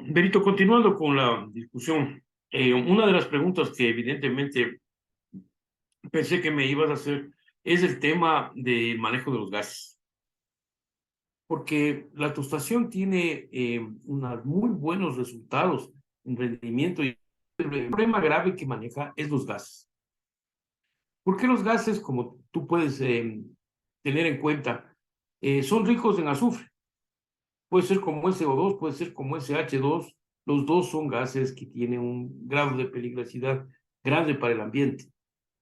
Benito, continuando con la discusión, una de las preguntas que evidentemente pensé que me ibas a hacer es el tema del manejo de los gases, porque la tostación tiene unos muy buenos resultados en rendimiento y el problema grave que maneja es los gases. ¿Por qué los gases, como tú puedes tener en cuenta, son ricos en azufre? Puede ser como SO2, puede ser como SH2. Los dos son gases que tienen un grado de peligrosidad grande para el ambiente.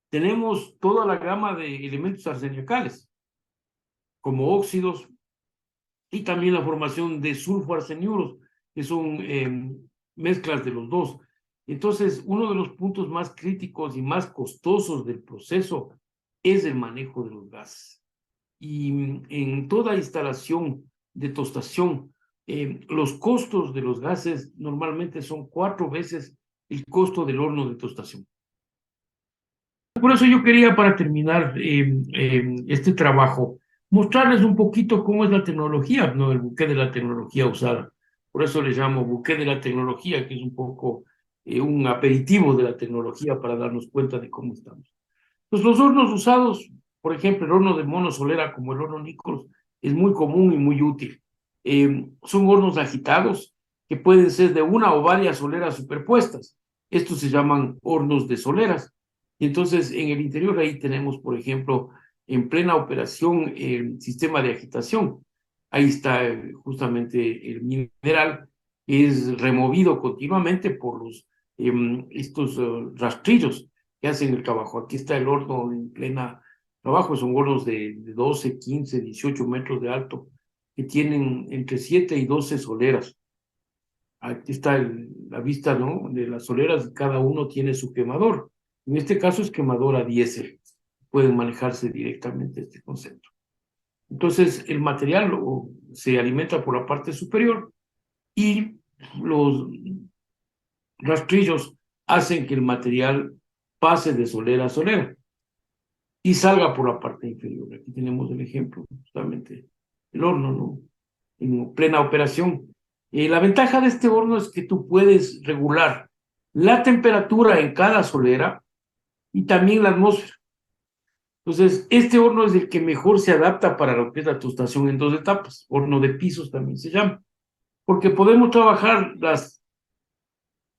Tenemos toda la gama de elementos arsenicales, como óxidos, y también la formación de sulfoarseniuros, que son mezclas de los dos. Entonces, uno de los puntos más críticos y más costosos del proceso es el manejo de los gases. Y en toda instalación de tostación, los costos de los gases normalmente son 4 veces el costo del horno de tostación. Por eso yo quería, para terminar este trabajo, mostrarles un poquito cómo es la tecnología, ¿no? El buque de la tecnología usada. Por eso le llamo buque de la tecnología, que es un poco un aperitivo de la tecnología para darnos cuenta de cómo estamos. Pues los hornos usados, por ejemplo, el horno de monosolera como el horno Nichols, es muy común y muy útil. Son hornos agitados que pueden ser de una o varias soleras superpuestas. Estos se llaman hornos de soleras. Y entonces en el interior ahí tenemos, por ejemplo, en plena operación el sistema de agitación. Ahí está justamente el mineral que es removido continuamente por estos rastrillos que hacen el trabajo. Aquí está el horno en plena trabajo, son hornos de 12, 15, 18 metros de alto, que tienen entre 7 y 12 soleras. Aquí está la vista, ¿no?, de las soleras, y cada uno tiene su quemador. En este caso es quemador a diésel. Pueden manejarse directamente este concepto. Entonces, el material se alimenta por la parte superior y los rastrillos hacen que el material pase de solera a solera y salga por la parte inferior. Aquí tenemos el ejemplo, justamente, el horno, ¿no?, en plena operación. La ventaja de este horno es que tú puedes regular la temperatura en cada solera y también la atmósfera. Entonces, este horno es el que mejor se adapta para lo que es la tostación en 2 etapas. Horno de pisos también se llama, porque podemos trabajar las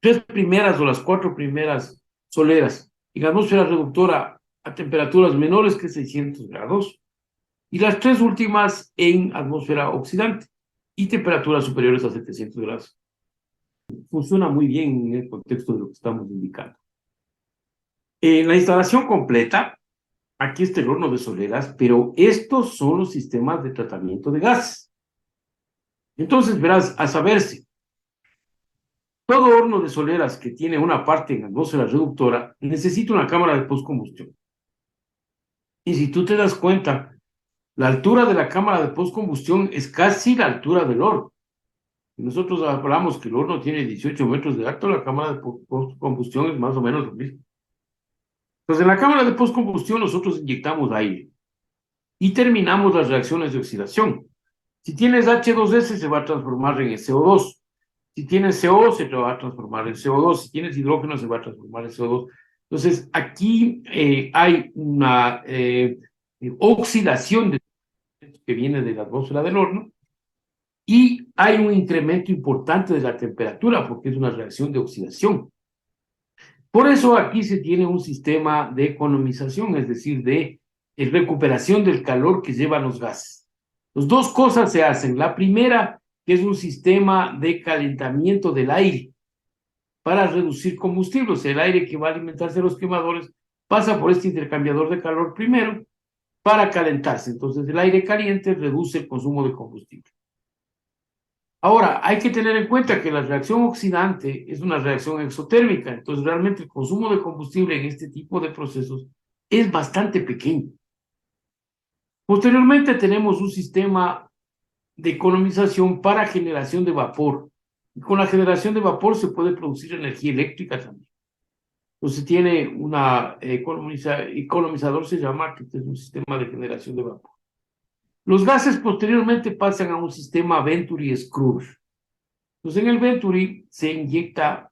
3 primeras o las 4 primeras soleras en atmósfera reductora a temperaturas menores que 600 grados y las 3 últimas en atmósfera oxidante y temperaturas superiores a 700 grados. Funciona muy bien en el contexto de lo que estamos indicando. En la instalación completa, aquí está el horno de soleras, pero estos son los sistemas de tratamiento de gases. Entonces, verás, a saberse, todo horno de soleras que tiene una parte en atmósfera reductora necesita una cámara de postcombustión. Y si tú te das cuenta, la altura de la cámara de postcombustión es casi la altura del horno. Nosotros hablamos que el horno tiene 18 metros de alto, la cámara de postcombustión es más o menos lo mismo. Entonces, en la cámara de postcombustión nosotros inyectamos aire y terminamos las reacciones de oxidación. Si tienes H2S se va a transformar en CO2. Si tienes CO, se va a transformar en CO2. Si tienes hidrógeno, se va a transformar en CO2. Entonces, aquí hay una oxidación que viene de la atmósfera del horno y hay un incremento importante de la temperatura porque es una reacción de oxidación. Por eso aquí se tiene un sistema de economización, es decir, de recuperación del calor que llevan los gases. Las dos cosas se hacen. La primera, que es un sistema de calentamiento del aire para reducir combustibles. El aire que va a alimentarse a los quemadores pasa por este intercambiador de calor primero para calentarse. Entonces, el aire caliente reduce el consumo de combustible. Ahora, hay que tener en cuenta que la reacción oxidante es una reacción exotérmica, entonces realmente el consumo de combustible en este tipo de procesos es bastante pequeño. Posteriormente tenemos un sistema de economización para generación de vapor. Y con la generación de vapor se puede producir energía eléctrica también. Entonces tiene una economizador, se llama, que es un sistema de generación de vapor. Los gases posteriormente pasan a un sistema Venturi-Scrubber. Entonces, en el Venturi se inyecta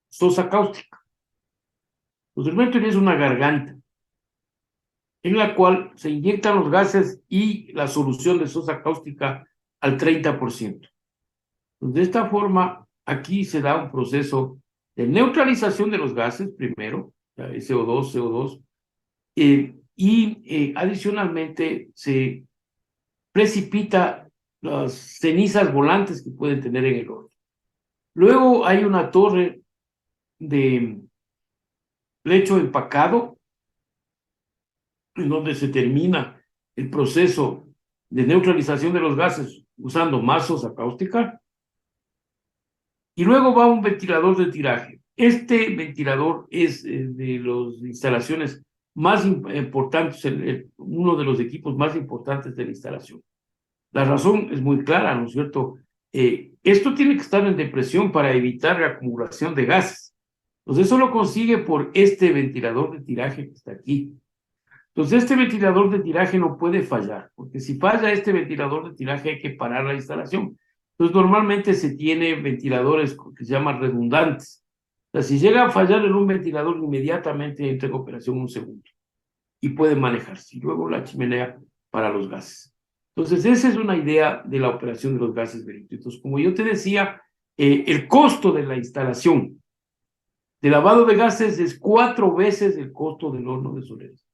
sosa cáustica. Entonces, el Venturi es una garganta en la cual se inyectan los gases y la solución de sosa cáustica al 30%. Entonces, de esta forma, aquí se da un proceso de neutralización de los gases, primero, SO2, CO2, y adicionalmente se precipita las cenizas volantes que pueden tener en el horno. Luego hay una torre de lecho empacado, en donde se termina el proceso de neutralización de los gases usando más sosa cáustica, y luego va un ventilador de tiraje. Este ventilador es de las instalaciones más importantes, uno de los equipos más importantes de la instalación. La razón es muy clara, ¿no es cierto? Esto tiene que estar en depresión para evitar la acumulación de gases. Entonces, eso lo consigue por este ventilador de tiraje que está aquí. Entonces, este ventilador de tiraje no puede fallar, porque si falla este ventilador de tiraje hay que parar la instalación. Entonces, normalmente se tiene ventiladores que se llaman redundantes. O sea, si llega a fallar en un ventilador, inmediatamente entra en operación un segundo y puede manejarse. Y luego la chimenea para los gases. Entonces, esa es una idea de la operación de los gases Benito. Entonces, como yo te decía, el costo de la instalación de lavado de gases es 4 veces el costo del horno de Soleras.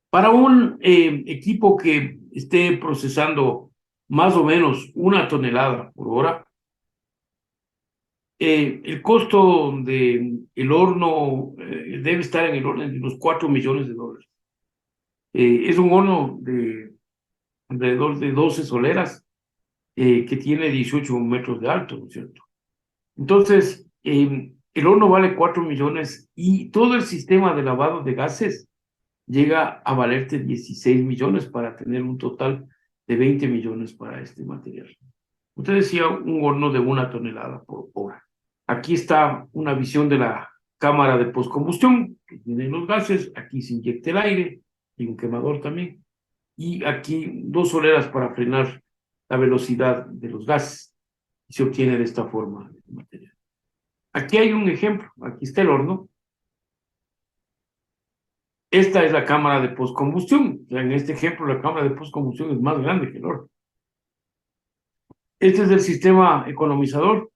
Para un equipo que esté procesando más o menos 1 tonelada por hora, el costo del horno debe estar en el orden de unos $4 millones. Es un horno de alrededor de 12 soleras que tiene 18 metros de alto, ¿no es cierto? Entonces, el horno vale 4 millones y todo el sistema de lavado de gases llega a valerte 16 millones para tener un total de 20 millones para este material. Usted decía un horno de 1 tonelada por hora. Aquí está una visión de la cámara de postcombustión, que tiene los gases, aquí se inyecta el aire, y un quemador también, y aquí 2 soleras para frenar la velocidad de los gases, y se obtiene de esta forma el material. Aquí hay un ejemplo, aquí está el horno. Esta es la cámara de postcombustión. O sea, en este ejemplo, la cámara de postcombustión es más grande que el horno. Este es el sistema economizador.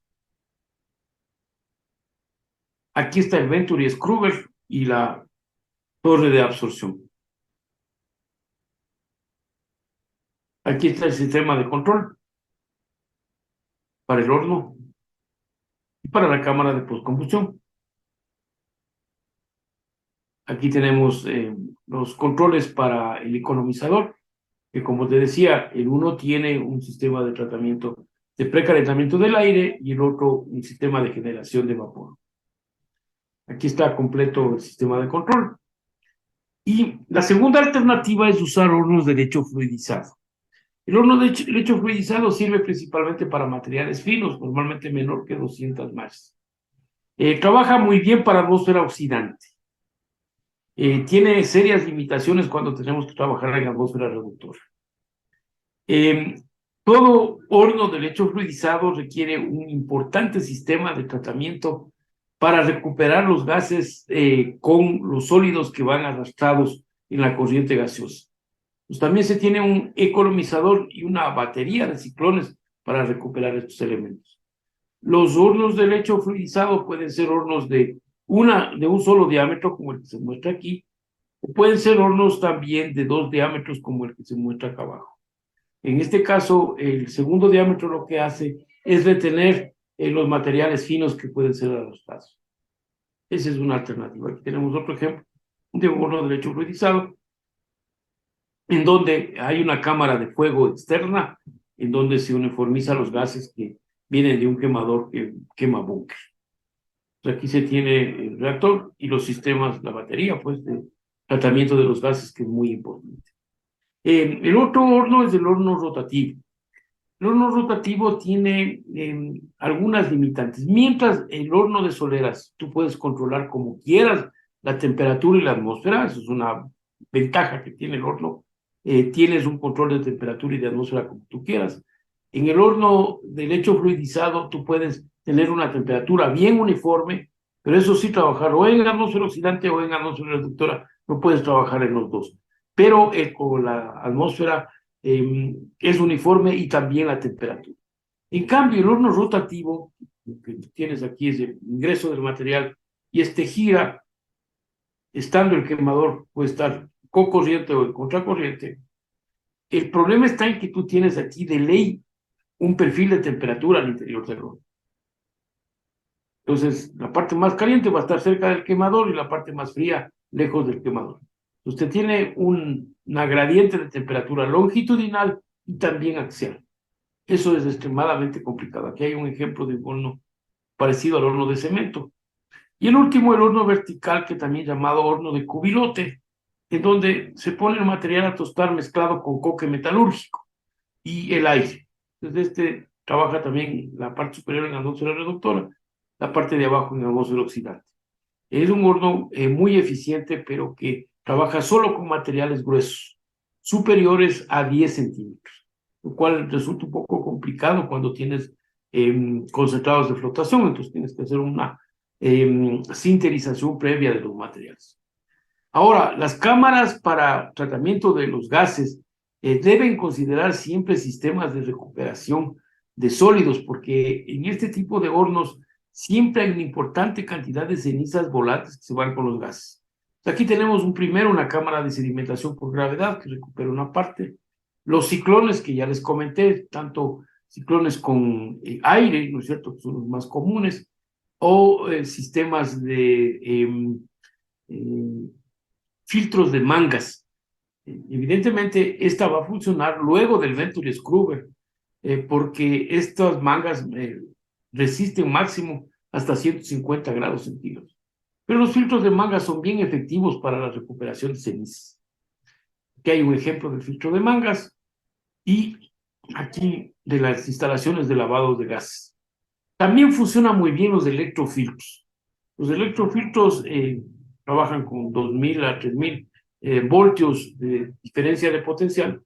Aquí está el Venturi Scrubber y la torre de absorción. Aquí está el sistema de control para el horno y para la cámara de postcombustión. Aquí tenemos los controles para el economizador, que como te decía, el uno tiene un sistema de tratamiento de precalentamiento del aire y el otro un sistema de generación de vapor. Aquí está completo el sistema de control. Y la segunda alternativa es usar hornos de lecho fluidizado. El horno de lecho fluidizado sirve principalmente para materiales finos, normalmente menor que 200 más. Trabaja muy bien para atmósfera oxidante. Tiene serias limitaciones cuando tenemos que trabajar en atmósfera reductora. Todo horno de lecho fluidizado requiere un importante sistema de tratamiento para recuperar los gases con los sólidos que van arrastrados en la corriente gaseosa. Pues también se tiene un economizador y una batería de ciclones para recuperar estos elementos. Los hornos de lecho fluidizado pueden ser hornos de un solo diámetro, como el que se muestra aquí, o pueden ser hornos también de 2 diámetros, como el que se muestra acá abajo. En este caso, el segundo diámetro lo que hace es retener los materiales finos que pueden ser arrastrados. Esa es una alternativa. Aquí tenemos otro ejemplo de un horno de lecho fluidizado, en donde hay una cámara de fuego externa, en donde se uniformiza los gases que vienen de un quemador que quema búnker. Aquí se tiene el reactor y los sistemas, la batería, pues, de tratamiento de los gases, que es muy importante. El otro horno es el horno rotativo. El horno rotativo tiene algunas limitantes. Mientras el horno de soleras, tú puedes controlar como quieras la temperatura y la atmósfera, eso es una ventaja que tiene el horno. Tienes un control de temperatura y de atmósfera como tú quieras. En el horno de lecho fluidizado tú puedes tener una temperatura bien uniforme, pero eso sí, trabajar o en atmósfera oxidante o en atmósfera reductora, no puedes trabajar en los dos. Pero con la atmósfera es uniforme y también la temperatura. En cambio, el horno rotativo, que tienes aquí es el ingreso del material, y este gira, estando el quemador, puede estar con corriente o en contracorriente. El problema está en que tú tienes aquí de ley un perfil de temperatura al interior del horno. Entonces, la parte más caliente va a estar cerca del quemador y la parte más fría lejos del quemador. Usted tiene una gradiente de temperatura longitudinal y también axial. Eso es extremadamente complicado. Aquí hay un ejemplo de un horno parecido al horno de cemento. Y el último, el horno vertical, que también llamado horno de cubilote, en donde se pone el material a tostar mezclado con coque metalúrgico y el aire. Entonces, este trabaja también la parte superior en atmósfera reductora, la parte de abajo en atmósfera oxidante. Es un horno muy eficiente, pero que trabaja solo con materiales gruesos, superiores a 10 centímetros, lo cual resulta un poco complicado cuando tienes concentrados de flotación, entonces tienes que hacer una sinterización previa de los materiales. Ahora, las cámaras para tratamiento de los gases deben considerar siempre sistemas de recuperación de sólidos, porque en este tipo de hornos siempre hay una importante cantidad de cenizas volantes que se van con los gases. Aquí tenemos primero una cámara de sedimentación por gravedad que recupera una parte. Los ciclones que ya les comenté, tanto ciclones con aire, ¿no es cierto?, que son los más comunes, o sistemas de filtros de mangas. Evidentemente, esta va a funcionar luego del Venturi Scrubber, porque estas mangas resisten máximo hasta 150 grados centígrados. Pero los filtros de mangas son bien efectivos para la recuperación de cenizas. Aquí hay un ejemplo del filtro de mangas y aquí de las instalaciones de lavado de gases. También funcionan muy bien los electrofiltros. Los electrofiltros trabajan con 2000 a 3000 voltios de diferencia de potencial.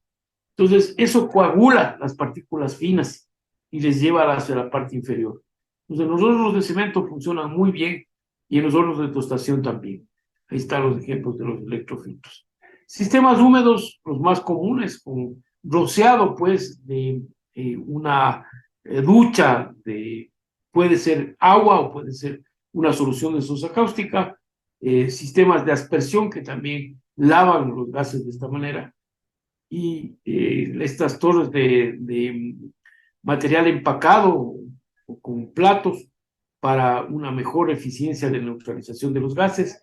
Entonces, eso coagula las partículas finas y les lleva hacia la parte inferior. Entonces, los hornos de cemento funcionan muy bien y en los hornos de tostación también. Ahí están los ejemplos de los electrofiltros. Sistemas húmedos, los más comunes, con rociado, pues, de una ducha, puede ser agua o puede ser una solución de sosa cáustica, sistemas de aspersión que también lavan los gases de esta manera, y estas torres de material empacado o con platos para una mejor eficiencia de neutralización de los gases.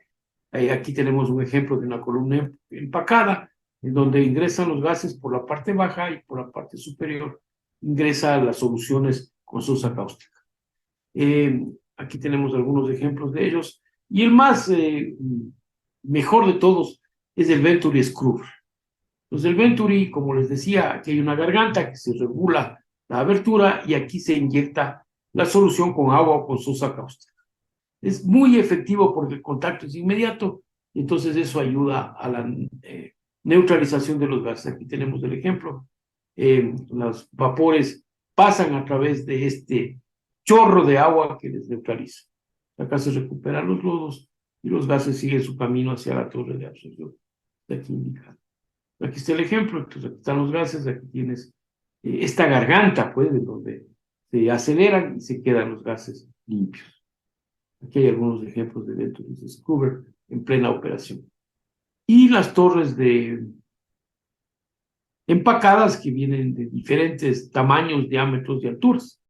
Aquí tenemos un ejemplo de una columna empacada, en donde ingresan los gases por la parte baja y por la parte superior ingresan las soluciones con sosa cáustica. Aquí tenemos algunos ejemplos de ellos, y el más mejor de todos es el Venturi Scrubber. Entonces el Venturi, como les decía, aquí hay una garganta que se regula la abertura y aquí se inyecta la solución con agua o con sosa cáustica. Es muy efectivo porque el contacto es inmediato, entonces eso ayuda a la neutralización de los gases. Aquí tenemos el ejemplo. Los vapores pasan a través de este chorro de agua que les neutraliza. Acá se recuperan los lodos y los gases siguen su camino hacia la torre de absorción. De aquí indicado. Aquí está el ejemplo, entonces aquí están los gases, aquí tienes esta garganta, pues, en donde se aceleran y se quedan los gases limpios. Aquí hay algunos ejemplos de Venturi Scrubber en plena operación. Y las torres de empacadas que vienen de diferentes tamaños, diámetros y alturas.